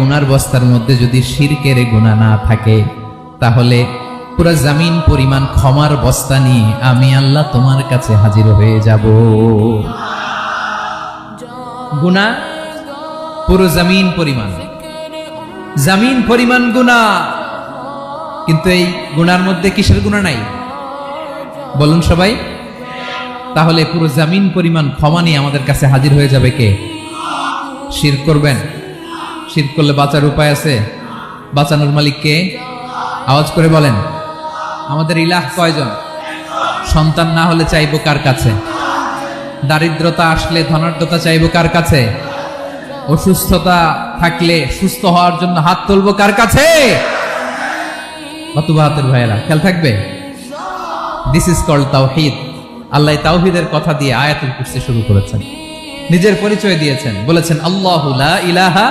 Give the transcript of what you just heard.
গুনার বস্তার মধ্যে যদি শিরকের গুনাহ না থাকে, তাহলে পুরো জমিন পরিমাণ ক্ষমার বস্তা নিয়ে আমি আল্লাহ তোমার কাছে হাজির হয়ে যাব। গুনাহ পুরো জমিন পরিমাণ গুনাহ, কিন্তু এই গুনার মধ্যে কিসের গুনাহ নাই বলুন সবাই? তাহলে পুরো জমিন পরিমাণ ক্ষমা নিয়ে আমাদের কাছে হাজির হয়ে যাবে কে? শিরক করবেন? শিরক করলে বাঁচার উপায় আছে? বাঁচানোর মালিক কে? আওয়াজ করে বলেন। আমাদের ইলাহ কয়জন? সন্তান না হলে চাইবো কার কাছে? দারিদ্রতা আসলে ধনাঢ্যতা চাইবো কার কাছে? অসুস্থতা থাকলে সুস্থ হওয়ার জন্য হাত তুলবো কার কাছে? বাতুবাহাতের ভাইয়েরা খেয়াল থাকবে। দিস ইজ কল্ড তাওহীদ। আল্লাহ তাওহীদের কথা দিয়ে আয়াতুল কুরসি শুরু করেছেন, নিজের পরিচয় দিয়েছেন, বলেছেন আল্লাহু লা ইলাহা